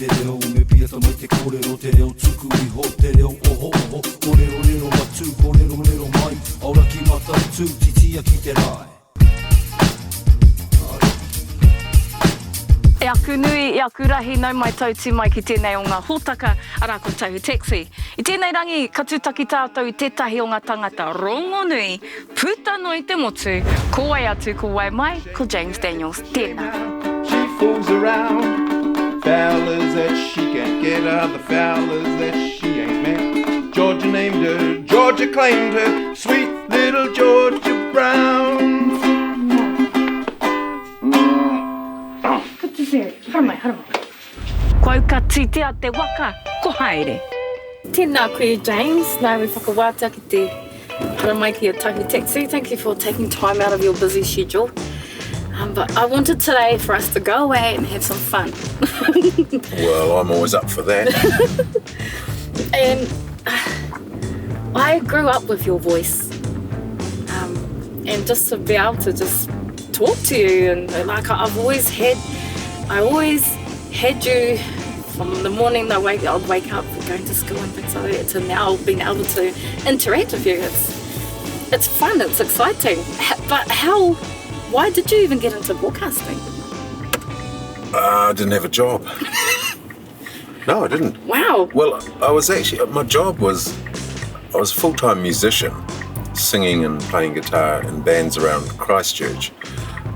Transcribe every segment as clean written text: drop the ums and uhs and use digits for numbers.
te reo me pia tamai te kōrero te reo tuku I ho te reo oho oho kōrero rero matu kōrero rero mai aura ki mata tu titia ki te rai E aku nui, e aku rahi nau mai tauti mai ki tēnei o ngā hōtaka a rāko Tahu Taxi. I tēnei rangi, ka tūtaki tātou I tētahi o ngā tangata rongo nui, puta no I te motu, ko wai atu, ko wai mai, ko James Daniels. Tēnā. She fools around, fellas that she can't get out, the fellas that she ain't met. Georgia named her, Georgia claimed her, sweet little Georgia Brown. Haramai, haramai. Ko au ka titea te waka, ko haere. Tēnā koe James, nā me whakawātia ki te haramai ki a Tahu Taxi. Thank you for taking time out of your busy schedule. But I wanted today for us to go away and have some fun. Well, I'm always up for that. And I grew up with your voice. And just to be able to just talk to you and like I've always had you from the morning I'd wake up going to school and things like that to now being able to interact with you. It's fun, it's exciting. But why did you even get into broadcasting? I didn't have a job. No, I didn't. Wow. Well, I was actually, my job was, I was a full-time musician, singing and playing guitar in bands around Christchurch.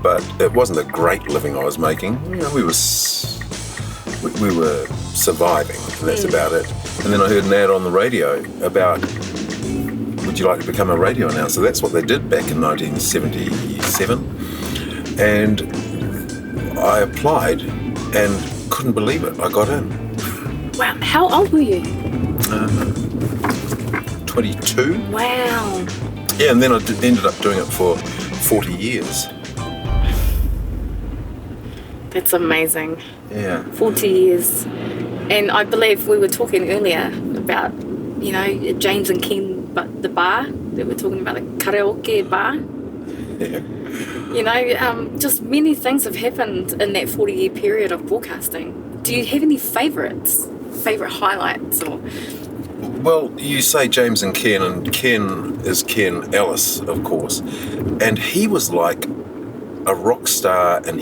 But it wasn't a great living I was making. You know, we were surviving, and that's about it. And then I heard an ad on the radio about, would you like to become a radio announcer? That's what they did back in 1977. And I applied and couldn't believe it. I got in. Wow, how old were you? 22. Wow. Yeah, and then I ended up doing it for 40 years. That's amazing. Yeah. 40 years. And I believe we were talking earlier about, you know, James and Ken, but the bar, that we're talking about, the karaoke bar. Yeah. You know, just many things have happened in that 40-year period of broadcasting. Do you have any favourite highlights? Or? Well, you say James and Ken is Ken Ellis, of course. And he was like a rock star, and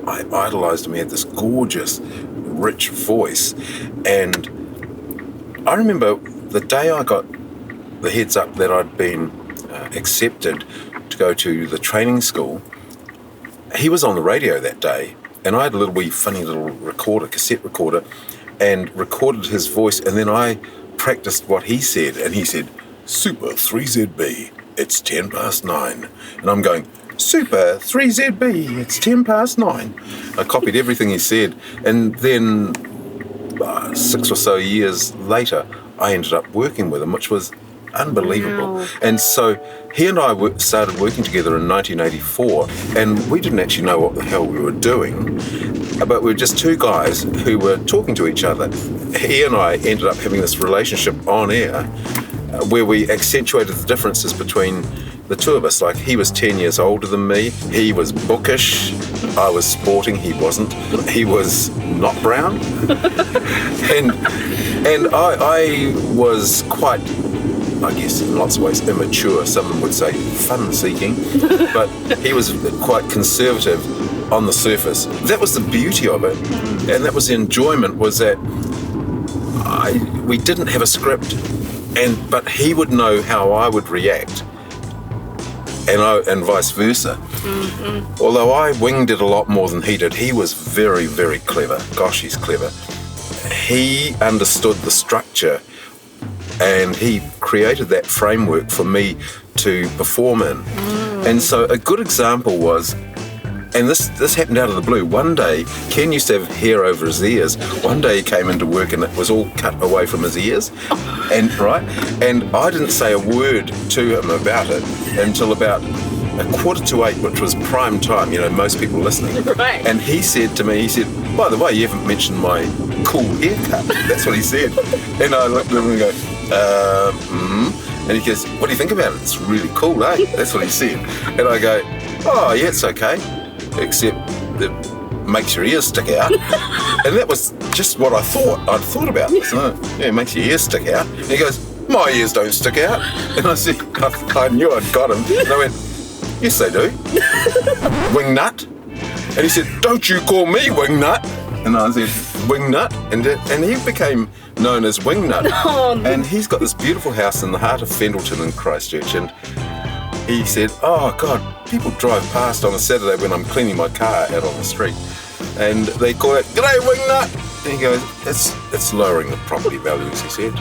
I idolised him. He had this gorgeous, rich voice. And I remember the day I got the heads up that I'd been accepted to go to the training school, he was on the radio that day. And I had a funny little cassette recorder, and recorded his voice. And then I practiced what he said. And he said, Super 3ZB, it's 9:10. And I'm going, Super 3ZB, it's 9:10. I copied everything he said, and then 6 or so years later, I ended up working with him, which was unbelievable. Wow. And so he and I started working together in 1984, and we didn't actually know what the hell we were doing, but we were just two guys who were talking to each other. He and I ended up having this relationship on air where we accentuated the differences between the two of us. Like, he was 10 years older than me. He was bookish. I was sporting. He wasn't. He was not brown. and I was quite, I guess, in lots of ways immature. Some would say fun-seeking. But he was quite conservative on the surface. That was the beauty of it. And that was the enjoyment, was that we didn't have a script. But he would know how I would react. And vice versa. Mm-hmm. Although I winged it a lot more than he did, he was very, very clever. Gosh, he's clever. He understood the structure, and he created that framework for me to perform in. And so a good example was, and this happened out of the blue. One day, Ken used to have hair over his ears. One day he came into work and it was all cut away from his ears. And I didn't say a word to him about it until about 7:45, which was prime time, you know, most people listening. Right. And he said to me, by the way, you haven't mentioned my cool haircut. That's what he said. And I looked at him and go, And he goes, what do you think about it? It's really cool, eh? That's what he said. And I go, oh, yeah, it's okay. Except that makes your ears stick out. And that was just what I'd thought about. So, yeah, it makes your ears stick out. And he goes, my ears don't stick out. And I said, I knew I'd got him. And I went, yes, they do. Wingnut. And he said, don't you call me Wingnut. And I said, Wingnut. And he became known as Wingnut. Oh, no. And he's got this beautiful house in the heart of Fendleton in Christchurch. And he said, oh, God, people drive past on a Saturday when I'm cleaning my car out on the street. And they call it, g'day, Wingnut. And he goes, it's lowering the property values, he said.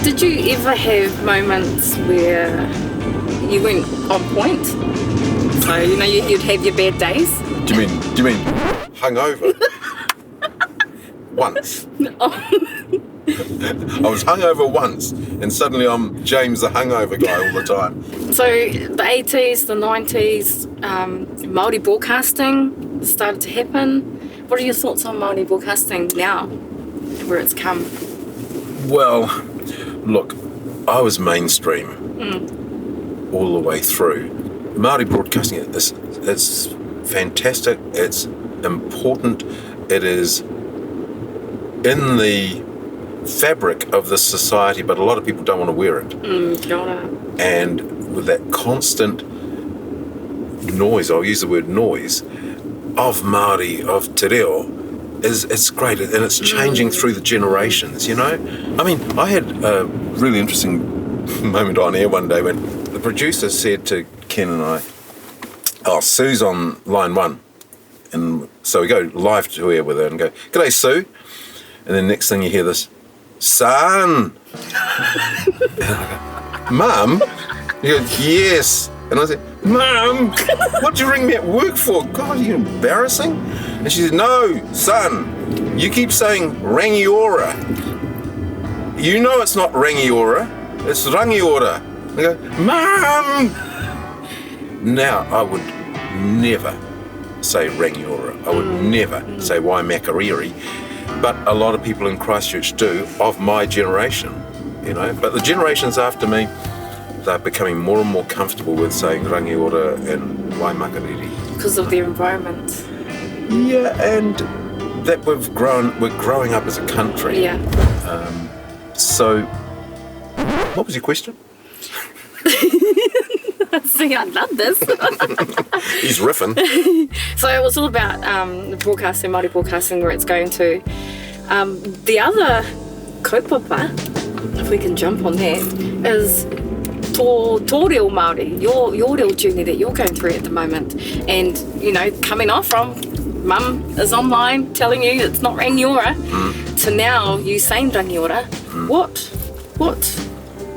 Did you ever have moments where you went on point? So, you'd have your bad days? Do you mean hungover? Once. Oh. I was hungover once, and suddenly I'm James the hungover guy all the time. So the 80s, the 90s, Māori broadcasting started to happen. What are your thoughts on Māori broadcasting now, where it's come? Well, look, I was mainstream all the way through. Māori broadcasting, it's fantastic, it's important, it is in the fabric of this society, but a lot of people don't want to wear it. And with that constant noise, I'll use the word noise, of Māori, of te reo, it's great, and it's changing through the generations, I mean, I had a really interesting moment on air one day when the producer said to Ken and I, oh, Sue's on line 1. And so we go live to air with her and go, g'day, Sue. And then next thing you hear this, son. Mum? He goes, yes. And I said, Mum, what did you ring me at work for? God, are you embarrassing? And she said, no, son, you keep saying rangiora. You know it's not rangiora, it's rangiora. I go, Mum! Now, I would never say rangiora. I would never say Waimakariri. But a lot of people in Christchurch do, of my generation, But the generations after me, they're becoming more and more comfortable with saying rangiora and Waimakariri. Because of their environment. Yeah, and that we're growing up as a country. Yeah. So, what was your question? See, I love this. He's riffing. So it was all about the broadcasting, Māori broadcasting, where it's going to. The other kaupapa, if we can jump on that, is tō reo Māori, your reo journey that you're going through at the moment. And, coming off from Mum is online telling you it's not rangiora, to now you saying rangiora. What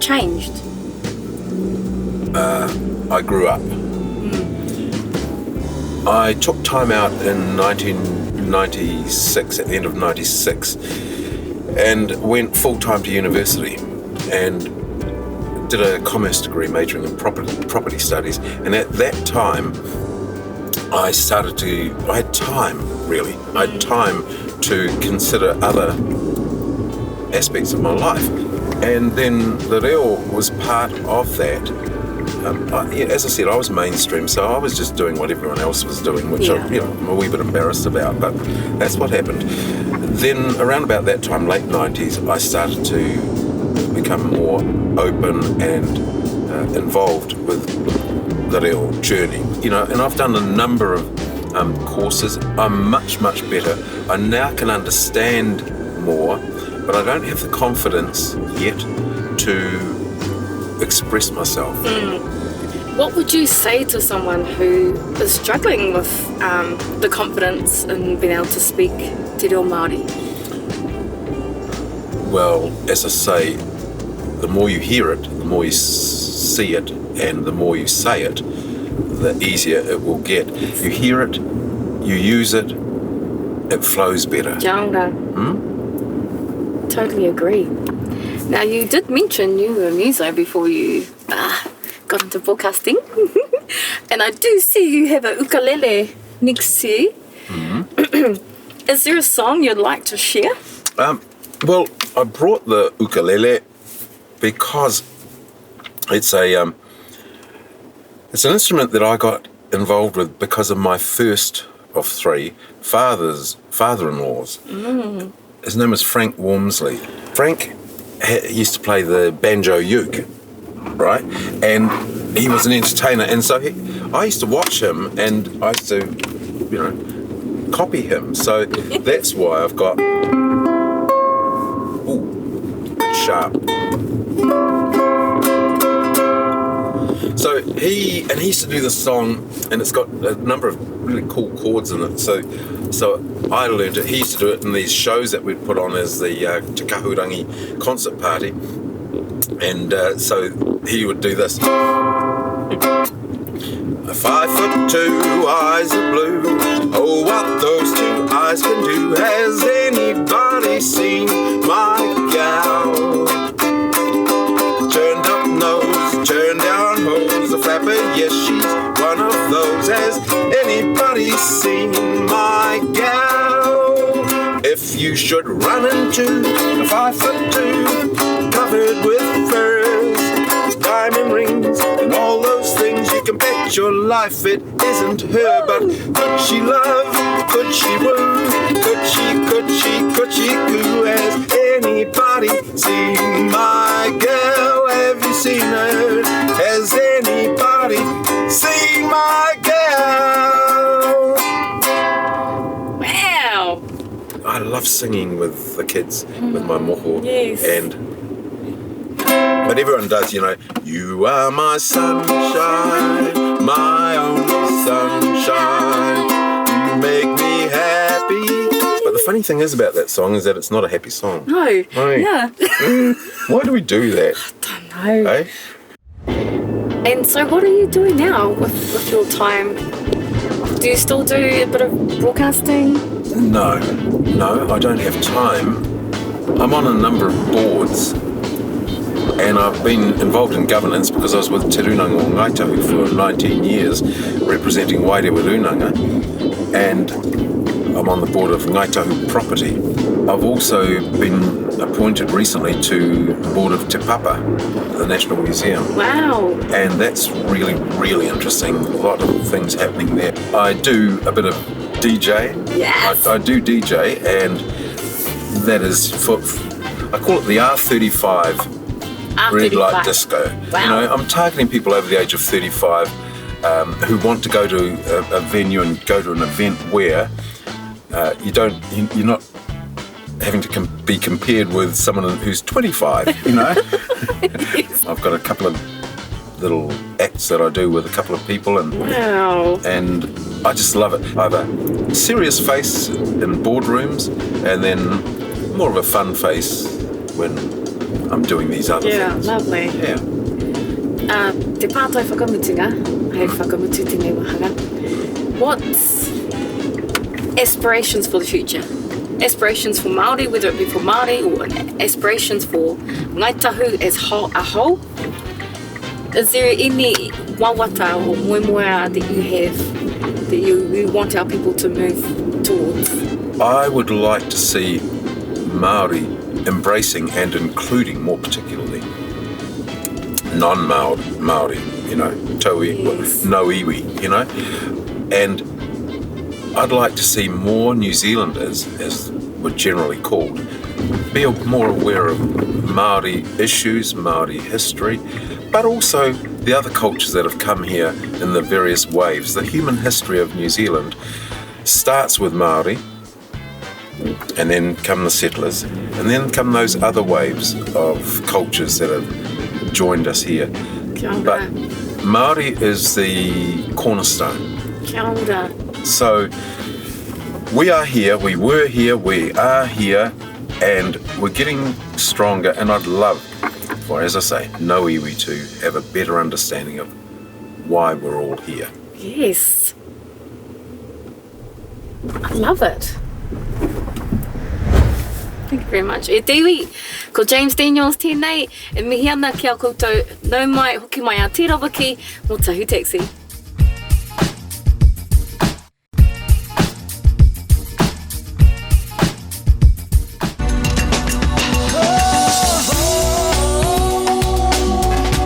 changed? I grew up. I took time out in 1996, at the end of 96, and went full-time to university and did a commerce degree majoring in property studies. And at that time, I had time, really. I had time to consider other aspects of my life. And then the reo was part of that. As I said, I was mainstream, so I was just doing what everyone else was doing, which I'm a wee bit embarrassed about, but that's what happened. Then around about that time, late 90s, I started to become more open and involved with the reo journey, and I've done a number of courses. I'm much, much better. I now can understand more, but I don't have the confidence yet to express myself. What would you say to someone who is struggling with the confidence in being able to speak te reo Māori? Well, as I say, the more you hear it, the more you see it, and the more you say it, the easier it will get. You hear it, you use it, it flows better. Jaunga. Totally agree. Now, you did mention you were a muso before you got into broadcasting. And I do see you have a ukulele next to you. Is there a song you'd like to share? Well, I brought the ukulele because it's an instrument that I got involved with because of my first of 3 father-in-laws. His name was Frank Wormsley. Frank used to play the banjo uke, right? And he was an entertainer, and so I used to watch him, and I used to, copy him. So that's why I've got sharp. So he used to do this song, and it's got a number of really cool chords in it. So I learned it. He used to do it in these shows that we'd put on as the Te Kahurangi concert party, and so he would do this. 5'2", eyes are blue. Oh, what those 2 eyes can do. Has anybody seen my gal? Turned up nose, turned down hose, a flapper, yes, she's one of those. Has anybody seen my gal? If you should run into a 5'2", covered with furs, diamond rings, and all those things, you can bet your life it isn't her. But could she love, could she woo, could she coo? Has anybody seen my girl? Have you seen her? Has anybody seen my girl? Wow! I love singing with the kids, with my moho. Yes. But everyone does, you are my sunshine, my only sunshine, you make me happy. But the funny thing is about that song is that it's not a happy song. No. Yeah. Why do we do that? I don't know. Eh? And so what are you doing now with your time? Do you still do a bit of broadcasting? No, I don't have time. I'm on a number of boards, and I've been involved in governance because I was with Te Runanga o Ngaitahu for 19 years, representing Wairewa Runanga, and I'm on the board of Ngaitahu Property. I've also been appointed recently to the board of Te Papa, the National Museum. Wow. And that's really, really interesting. A lot of things happening there. I do a bit of DJ. Yes. I do DJ, and that is I call it the R35 red light disco. Wow. I'm targeting people over the age of 35 who want to go to a venue and go to an event where you're not having to be compared with someone who's 25, Yes. I've got a couple of little acts that I do with a couple of people, and I just love it. I have a serious face in boardrooms, and then more of a fun face when I'm doing these other things. Lovely. Yeah. Te pātai whakamutunga, hei whakamutu tēnei wahanga. What's aspirations for the future? Aspirations for Māori, whether it be for Māori or aspirations for Ngaitahu as a whole? Is there any wawata or moemoeā that you have that you want our people to move towards? I would like to see Māori embracing and including, more particularly, non-Māori, no iwi, and I'd like to see more New Zealanders, as we're generally called, be more aware of Māori issues, Māori history, but also the other cultures that have come here in the various waves. The human history of New Zealand starts with Māori, and then come the settlers, and then come those other waves of cultures that have joined us here. But Māori is the cornerstone. Kia ora. So we are here, we were here, we are here, and we're getting stronger, and I'd love for, as I say, no iwi to have a better understanding of why we're all here. Yes. I love it. Thank you very much. E te iwi, ko James Daniels tēnei, e mihi ana ki a koutou, nau mai, hoki mai a tērawaki, mō Tahu Taxi.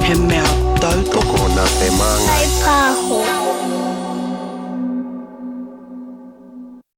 He mea tautoko na te manga. Ai pāho.